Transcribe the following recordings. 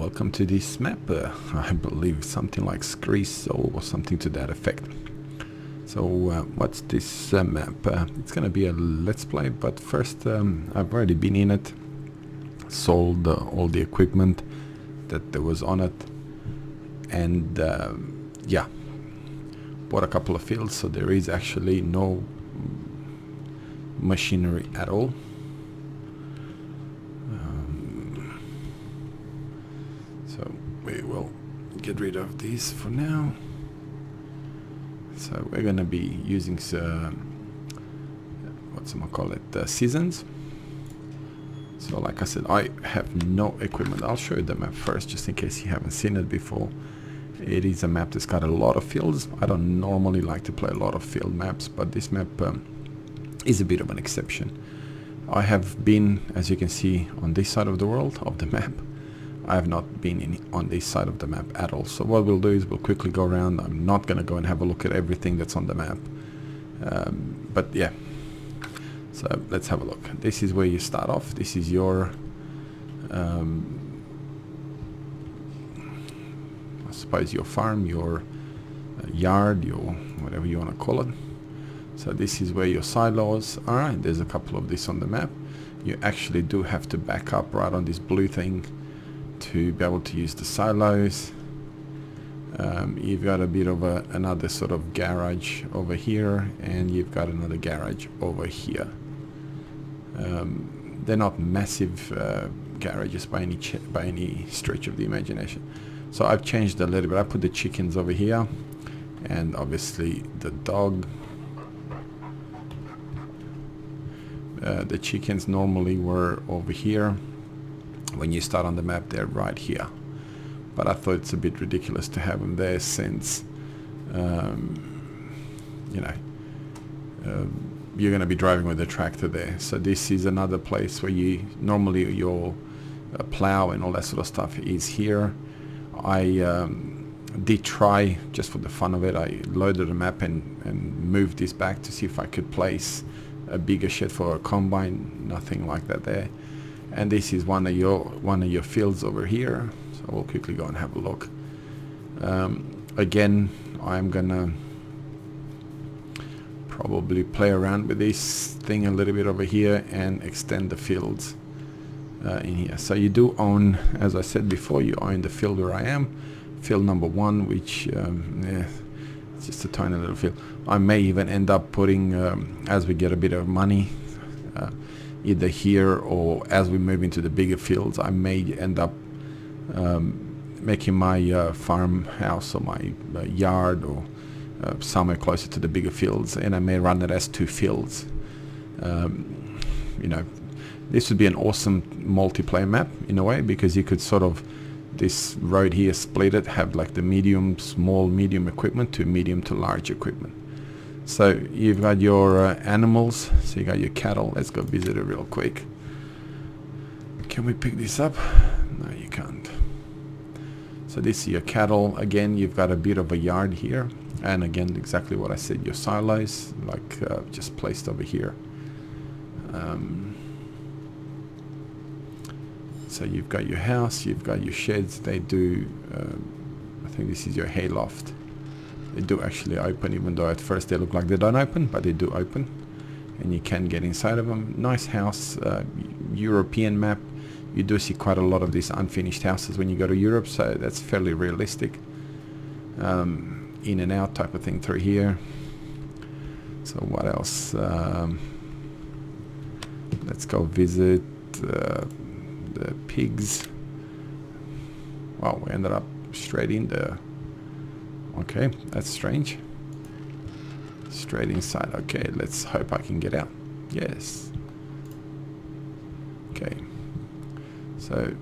welcome to this map. I believe something like Skrzyszow or something to that effect. So what's this map? It's gonna be a let's play, but first I've already been in it, sold all the equipment that there was on it, and yeah, bought a couple of fields, so there is actually no machinery at all. So we will get rid of these for now. So we're gonna be using seasons. So like I said, I have no equipment. I'll show you the map first, just in case you haven't seen it before. It is a map that's got a lot of fields. I don't normally like to play a lot of field maps, but this map is a bit of an exception. I have been, as you can see, on this side of the world of the map. I have not been on this side of the map at all. So what we'll do is we'll quickly go around. I'm not going to go and have a look at everything that's on the map. But yeah, so let's have a look. This is where you start off. This is your, I suppose your farm, your yard, your whatever you want to call it. So this is where your silos are. There's a couple of this on the map. You actually do have to back up right on this blue thing to be able to use the silos. You've got a bit of another sort of garage over here, and you've got another garage over here. They're not massive garages by any stretch of the imagination. So I've changed a little bit. I put the chickens over here, and obviously the dog. The chickens normally were over here. When you start on the map, they're right here. But I thought it's a bit ridiculous to have them there, since you're going to be driving with a tractor there. So this is another place where you normally your plow and all that sort of stuff is here. I did try, just for the fun of it, I loaded a map and moved this back to see if I could place a bigger shed for a combine. Nothing like that there. And this is one of your fields over here. So we'll quickly go and have a look. Again, I'm gonna probably play around with this thing a little bit over here and extend the fields in here. So you do own, as I said before, you own the field where I am, field number 1, which it's just a tiny little field. I may even end up putting, as we get a bit of money, either here or as we move into the bigger fields, I may end up making my farmhouse or my yard or somewhere closer to the bigger fields, and I may run it as 2 fields. This would be an awesome multiplayer map in a way, because you could sort of, this road here, split it, have like the small medium equipment to medium to large equipment. So you've got your animals, so you got your cattle. Let's go visit it real quick. Can we pick this up? No, you can't. So this is your cattle. Again, you've got a bit of a yard here, and again, exactly what I said, your silos, like just placed over here. So you've got your house, you've got your sheds. They do, I think this is your hay loft. They do actually open, even though at first they look like they don't open, but they do open, and you can get inside of them. Nice house, European map. You do see quite a lot of these unfinished houses when you go to Europe, so that's fairly realistic. In and out type of thing through here. So what else? Let's go visit the pigs. Wow, we ended up straight in there. Okay, that's strange. Straight inside. Okay, let's hope I can get out. Yes. Okay. So,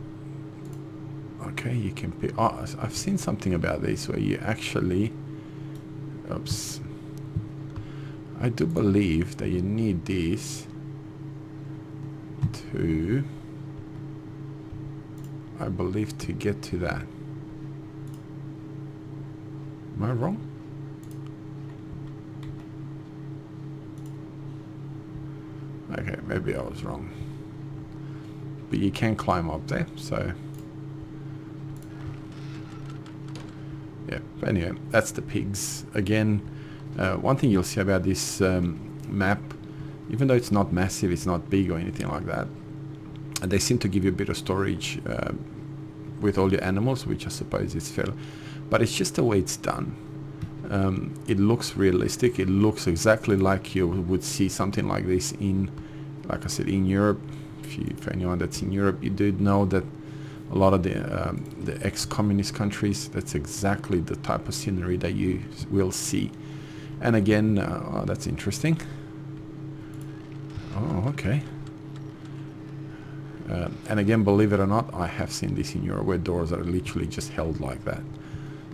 okay, you can pick. Oh, I've seen something about this where you actually. Oops. I do believe that you need this to. I believe to get to that. Am I wrong? Okay, maybe I was wrong. But you can climb up there, so yeah, but anyway, that's the pigs. Again, one thing you'll see about this map, even though it's not massive, it's not big or anything like that, they seem to give you a bit of storage with all your animals, which I suppose is fair, but it's just the way it's done. It looks realistic. It looks exactly like you would see something like this in, like I said, in Europe. For anyone that's in Europe, you do know that a lot of the ex-communist countries, that's exactly the type of scenery that you will see. And again, oh, that's interesting. Oh, okay. And again, believe it or not, I have seen this in Europe where doors are literally just held like that.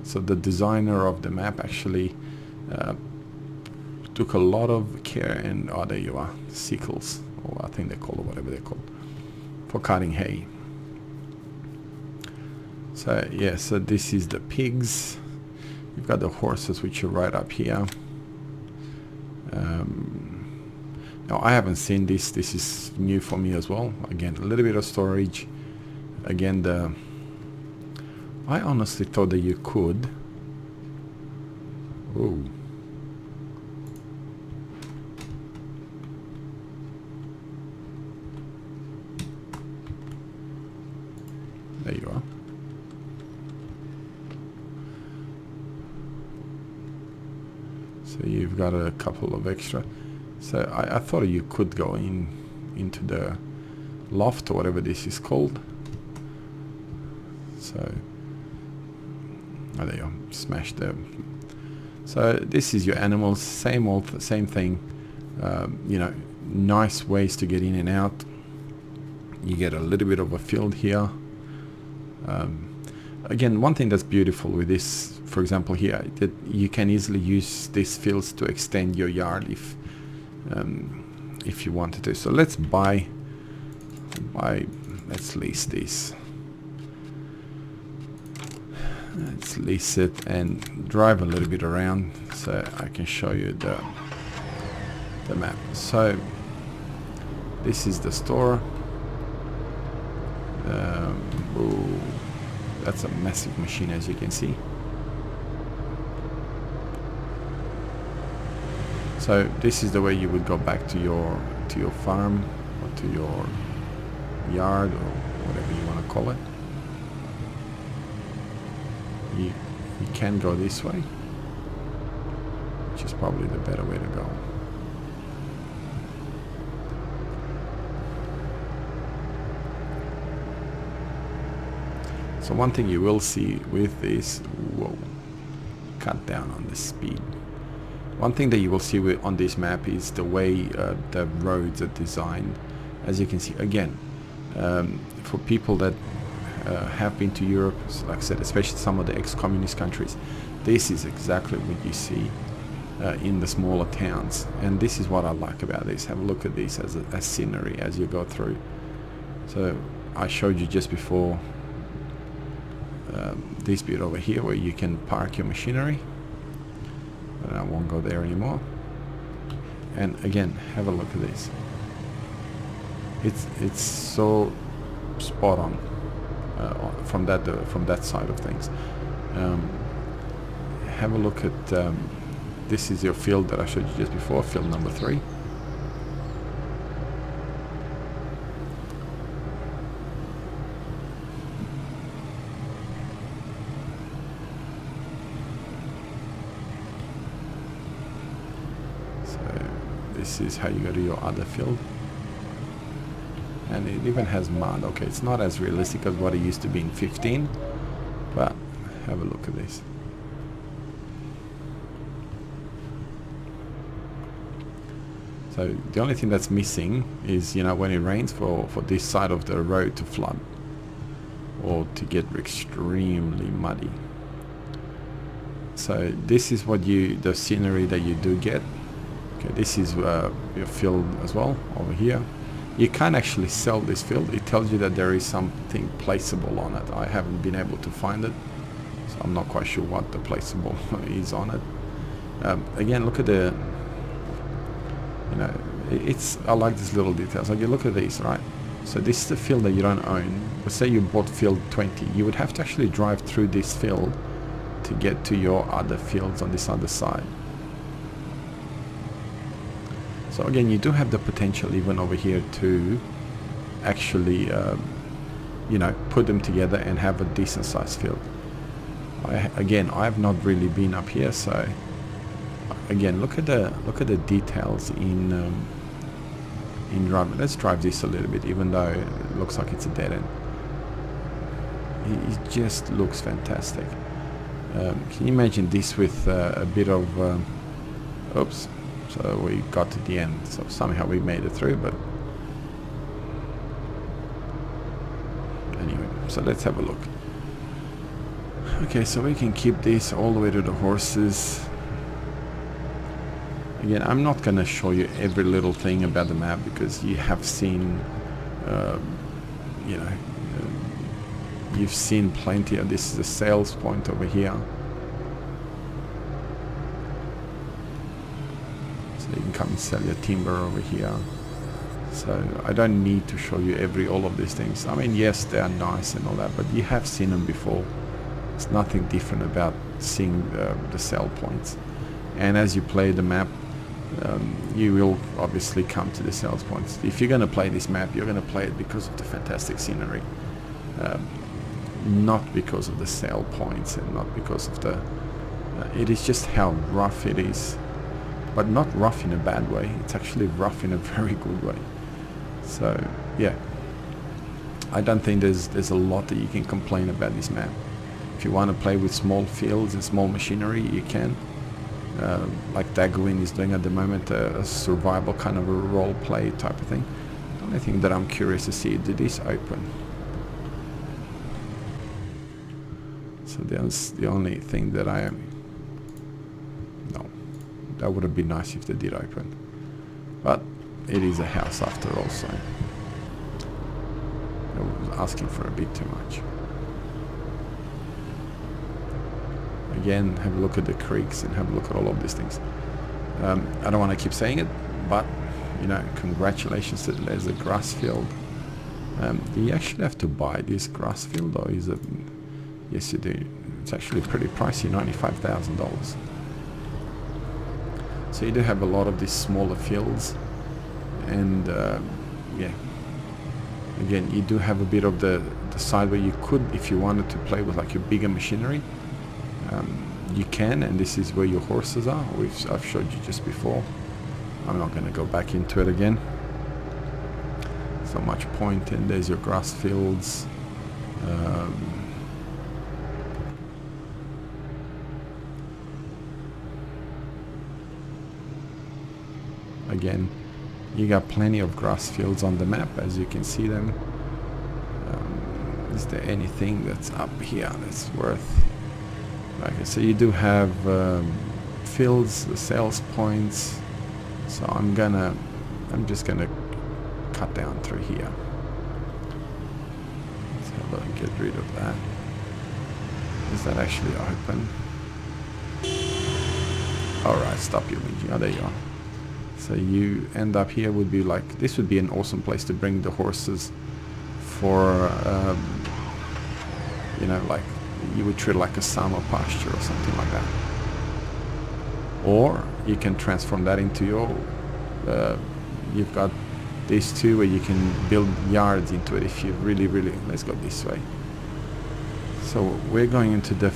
So the designer of the map actually took a lot of care, and oh, there you are, sickles, or I think they call it whatever they're called, for cutting hay. So yeah, so this is the pigs. You've got the horses, which are right up here. Now I haven't seen this. This is new for me as well. Again, a little bit of storage. Again, I honestly thought that you could. Oh. There you are. So you've got a couple of extra. So I thought you could go into the loft or whatever this is called. So oh, there you go. Smash them. So this is your animals. Same thing. You know, nice ways to get in and out. You get a little bit of a field here. Again, one thing that's beautiful with this, for example here, that you can easily use these fields to extend your yard if you wanted to. So let's let's lease this. Let's lease it and drive a little bit around so I can show you the map. So this is the store. Ooh, that's a massive machine, as you can see. So this is the way you would go back to your farm or to your yard or whatever you want to call it. You can go this way, which is probably the better way to go. So one thing you will see with this, whoa, cut down on the speed. One thing that you will see on this map is the way the roads are designed. As you can see, again, for people that have been to Europe, like I said, especially some of the ex-communist countries, this is exactly what you see in the smaller towns. And this is what I like about this. Have a look at this as scenery as you go through. So I showed you just before this bit over here where you can park your machinery, but I won't go there anymore. And again, have a look at this. It's so spot on from that side of things. Have a look at this is your field that I showed you just before, field number 3. This is how you go to your other field, and it even has mud. Okay, it's not as realistic as what it used to be in 15, but have a look at this. So the only thing that's missing is, you know, when it rains, for this side of the road to flood or to get extremely muddy. So this is what the scenery that you do get. Okay, this is your field as well over here. You can't actually sell this field. It tells you that there is something placeable on it. I haven't been able to find it, so I'm not quite sure what the placeable is on it. Again, look at the, you know, I like these little details. Like, you look at these, right? So this is the field that you don't own. Let's say you bought field 20. You would have to actually drive through this field to get to your other fields on this other side. So again, you do have the potential even over here to actually you know, put them together and have a decent sized field. Again, I have not really been up here, so again, look at the details in driving. Let's drive this a little bit, even though it looks like it's a dead end. It just looks fantastic. Can you imagine this with a bit of oops, so we got to the end, so somehow we made it through, but anyway, so let's have a look. Okay, so we can keep this all the way to the horses. Again, I'm not going to show you every little thing about the map because you have seen, you know, you've seen plenty of this. Is a sales point over here. So you can come and sell your timber over here. So I don't need to show you all of these things. I mean, yes, they are nice and all that, but you have seen them before. There's nothing different about seeing the sell points. And as you play the map, you will obviously come to the sales points. If you're going to play this map, you're going to play it because of the fantastic scenery, not because of the sale points and not because of the it is just how rough it is, but not rough in a bad way. It's actually rough in a very good way. So yeah, I don't think there's a lot that you can complain about this map. If you want to play with small fields and small machinery, you can. Like Dagwin is doing at the moment, a survival kind of a role play type of thing. The only thing that I'm curious to see, did this open? So that's the only thing that I am. No, that would have been nice if they did open, but it is a house after all, so I was asking for a bit too much. Again, have a look at the creeks and have a look at all of these things. I don't want to keep saying it, but you know, congratulations to there's a grass field. Do you actually have to buy this grass field, or is it? Yes, you do. It's actually pretty pricey, $95,000. So you do have a lot of these smaller fields, and yeah. Again, you do have a bit of the side where you could, if you wanted to play with like your bigger machinery. You can, and this is where your horses are. I've showed you just before. I'm not going to go back into it again. So much point, and there's your grass fields. Again, you got plenty of grass fields on the map, as you can see them. Is there anything that's up here that's worth? Okay, so you do have fields, the sales points. So I'm just gonna cut down through here. Let's have a get rid of that. Is that actually open? Alright, stop your imaging. Oh, there you are. So you end up here would be like, this would be an awesome place to bring the horses for, you know, like you would treat like a summer pasture or something like that. Or you can transform that into your, you've got these two where you can build yards into it if you really, let's go this way. So we're going into the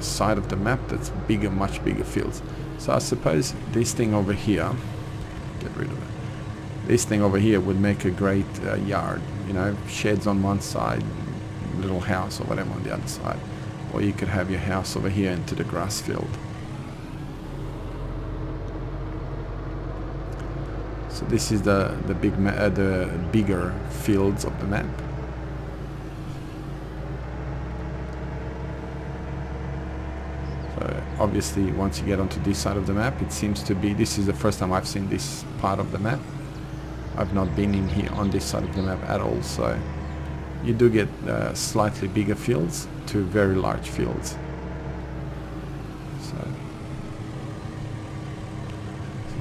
side of the map that's bigger, much bigger fields. So I suppose this thing over here, get rid of it. This thing over here would make a great yard, you know, sheds on one side, little house or whatever on the other side. Or you could have your house over here into the grass field. So this is the bigger fields of the map. So obviously once you get onto this side of the map, it seems to be, this is the first time I've seen this part of the map. I've not been in here on this side of the map at all, so you do get slightly bigger fields to very large fields. So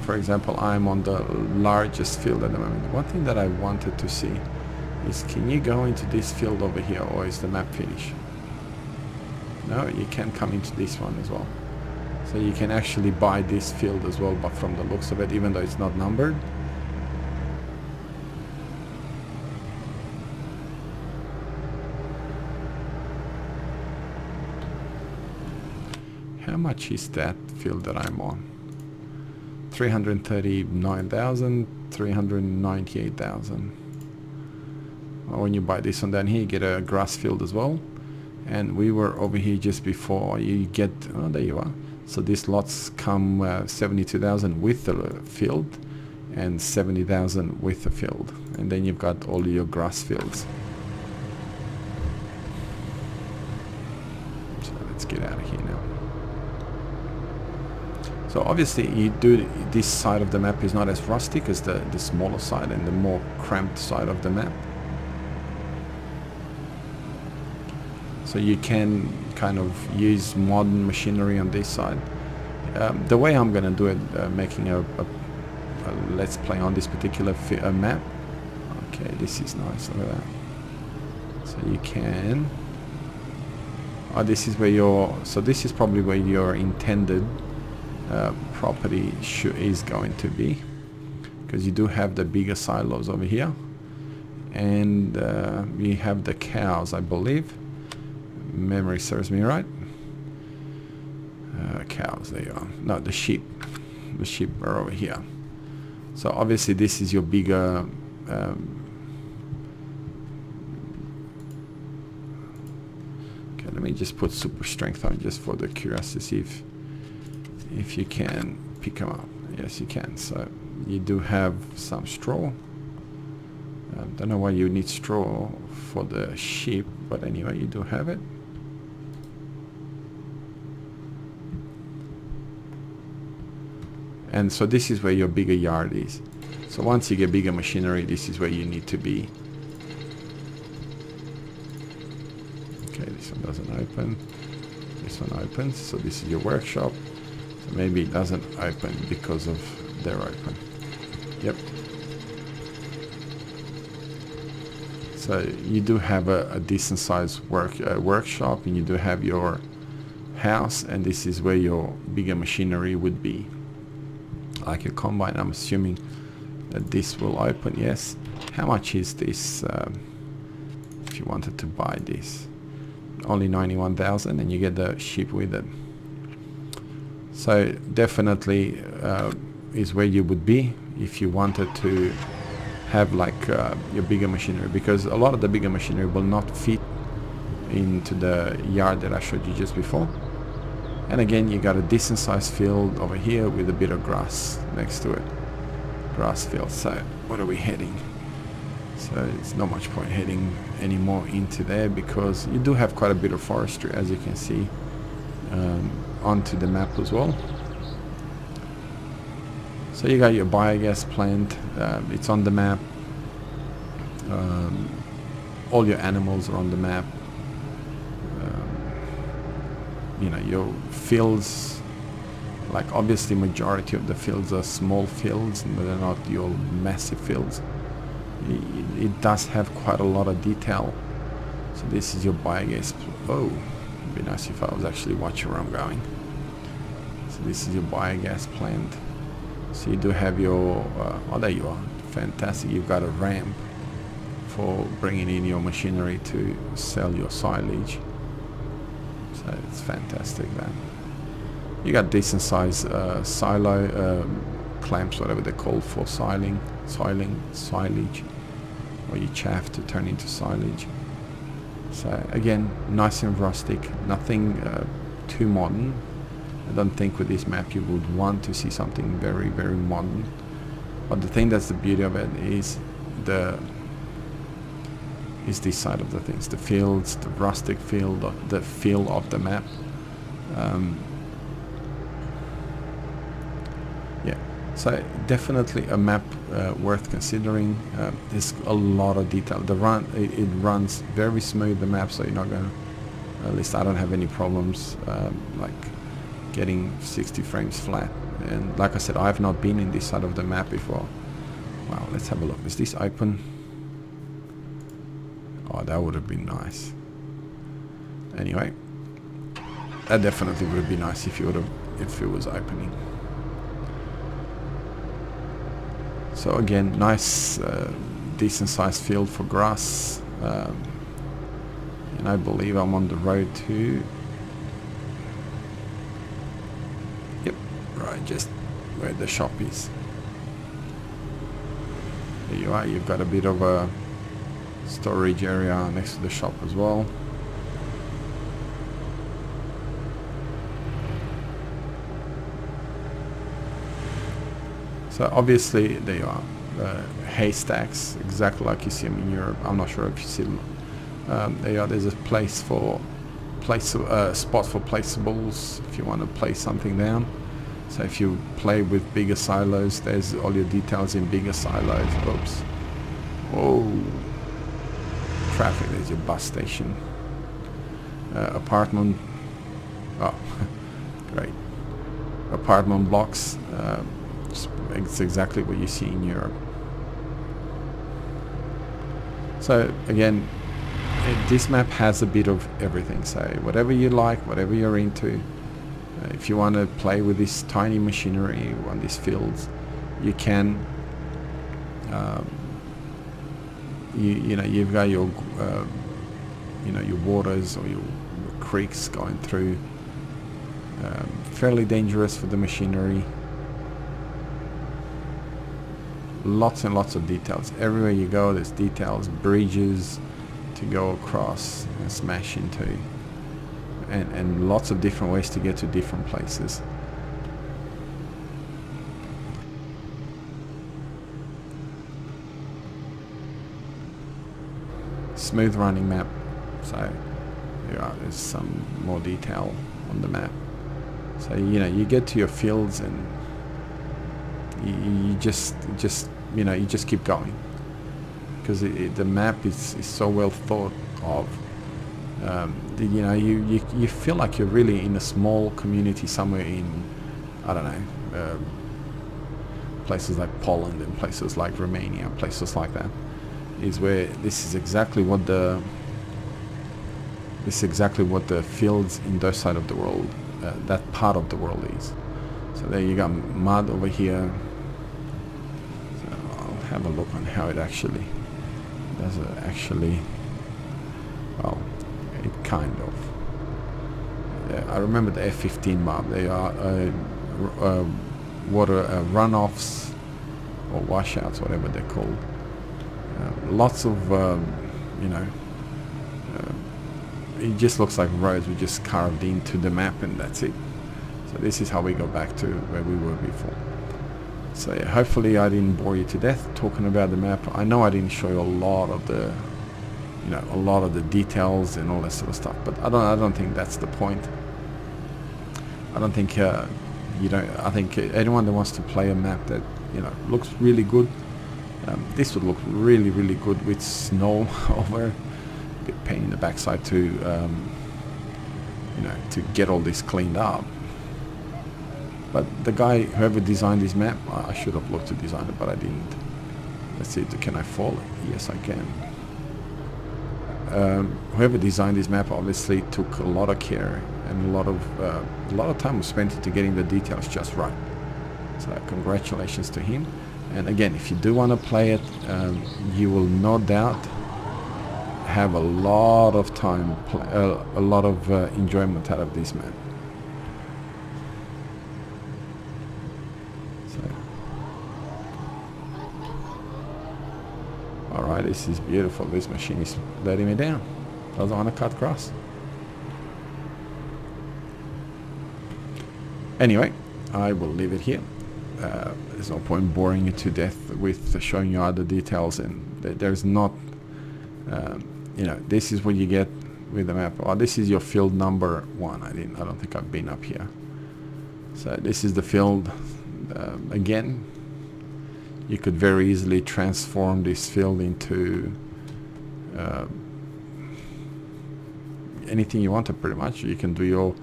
for example, I'm on the largest field at the moment. One thing that I wanted to see is, can you go into this field over here, or is the map finished? No, you can come into this one as well. So you can actually buy this field as well, but from the looks of it, even though it's not numbered. How much is that field that I'm on? 339,000, 398,000. Well, when you buy this one down here, you get a grass field as well. And we were over here just before. You get, oh, there you are. So these lots come 72,000 with the field and 70,000 with the field. And then you've got all your grass fields. So let's get out of here now. So obviously you do, this side of the map is not as rustic as the smaller side and the more cramped side of the map. So you can kind of use modern machinery on this side. The way I'm going to do it, making a let's play on this particular map. Okay, this is nice, look at that. So you can, oh, this is where your, so this is probably where your intended property is going to be, because you do have the bigger silos over here, and we have the cows, I believe. Memory serves me right. Cows, there you are. No, the sheep. The sheep are over here. So obviously this is your bigger okay, let me just put super strength on just for the curiosity, see if you can pick them up. Yes, you can. So you do have some straw. Don't know why you need straw for the sheep, but anyway, you do have it. And so this is where your bigger yard is. So once you get bigger machinery, this is where you need to be. Okay, this one doesn't open. This one opens. So this is your workshop. So maybe it doesn't open because of they're open. Yep. So you do have a decent sized workshop, and you do have your house, and this is where your bigger machinery would be. Like a combine, I'm assuming that this will open, yes. How much is this if you wanted to buy this? Only 91,000, and you get the sheep with it. So definitely is where you would be if you wanted to have like your bigger machinery, because a lot of the bigger machinery will not fit into the yard that I showed you just before. And again, you got a decent sized field over here with a bit of grass next to it. Grass field. So what are we heading? So it's not much point heading anymore into there, because you do have quite a bit of forestry, as you can see, onto the map as well. So you got your biogas plant, it's on the map. All your animals are on the map. You know, your fields, like obviously majority of the fields are small fields, but they're not your massive fields. It does have quite a lot of detail. So this is your biogas. Oh, it'd be nice if I was actually watching where I'm going. So this is your biogas plant. So you do have your, oh, there you are. Fantastic. You've got a ramp for bringing in your machinery to sell your silage. So it's fantastic then. You got decent size silo clamps, whatever they're called, for silage, or your chaff to turn into silage. So again, nice and rustic, nothing too modern. I don't think with this map you would want to see something very, very modern. But the thing that's the beauty of it is this side of the things, the fields, the rustic field, the feel of the map. Yeah, so definitely a map worth considering. There's a lot of detail. It runs very smooth, the map, so you're not gonna, at least I don't have any problems like getting 60 frames flat. And like I said, I've not been in this side of the map before. Wow, let's have a look. Is this open? Oh, that would have been nice. Anyway, That definitely would have been nice if it was opening. So again, nice, decent sized field for grass. And I believe I'm on the road to... Yep, right, just where the shop is. There you are, you've got a bit of a storage area next to the shop as well. So obviously there you are, haystacks, exactly like you see them in Europe. I'm not sure if you see them. There's a place for spot for placeables if you want to place something down. So if you play with bigger silos, there's all your details in bigger silos. Oops. Oh, traffic. There's your bus station. Apartment. Oh, great. Apartment blocks. It's exactly what you see in Europe. So again, this map has a bit of everything. So whatever you like, whatever you're into, if you want to play with this tiny machinery on these fields, you can. You've got your your waters or your creeks going through. Fairly dangerous for the machinery. Lots and lots of details. Everywhere you go, there's details, bridges to go across and smash into, and lots of different ways to get to different places. Smooth running map. So there's some more detail on the map. So you get to your fields and you just keep going, because the map is so well thought of. You feel like you're really in a small community somewhere in, I don't know, places like Poland and places like Romania, places like that, is where this is exactly what the fields in those side of the world, that part of the world is. So there you got mud over here. So I'll have a look on how it actually does it actually. Well, it kind of. I remember the F15 map. They are water runoffs or washouts, whatever they're called. Lots of it just looks like roads we just carved into the map, and that's it. So this is how we go back to where we were before. So yeah, hopefully I didn't bore you to death talking about the map. I know I didn't show you a lot of the details and all that sort of stuff, but I don't think that's the point. I don't think I think anyone that wants to play a map that looks really good, this would look really, really good with snow over. A bit pain in the backside to to get all this cleaned up. But the guy, whoever designed this map, I should have looked to design it, but I didn't. Let's see, can I fall it? Yes, I can. Whoever designed this map obviously took a lot of care, and a lot of time was spent into getting the details just right. So congratulations to him. And again, if you do want to play it, you will no doubt have a lot of time, a lot of enjoyment out of this map. Alright, this is beautiful. This machine is letting me down. Doesn't want to cut grass. Anyway, I will leave it here. There's no point boring you to death with showing you other details, and there's not, this is what you get with the map. Oh, this is your field number 1. I don't think I've been up here. So this is the field. Again, you could very easily transform this field into anything you wanted, pretty much. You can do your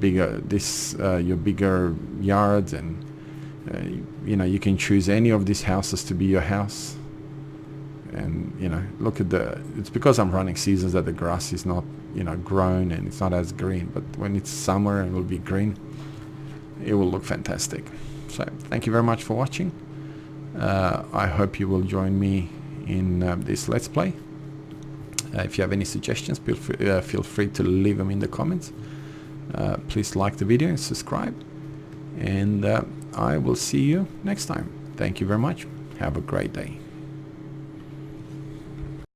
bigger yards, and you can choose any of these houses to be your house. And look at it's because I'm running seasons that the grass is not you know, grown and it's not as green, but when it's summer and it will be green, it will look fantastic. So thank you very much for watching. I hope you will join me in this Let's Play. If you have any suggestions, feel free to leave them in the comments. Please like the video and subscribe, and I will see you next time. Thank you very much. Have a great day.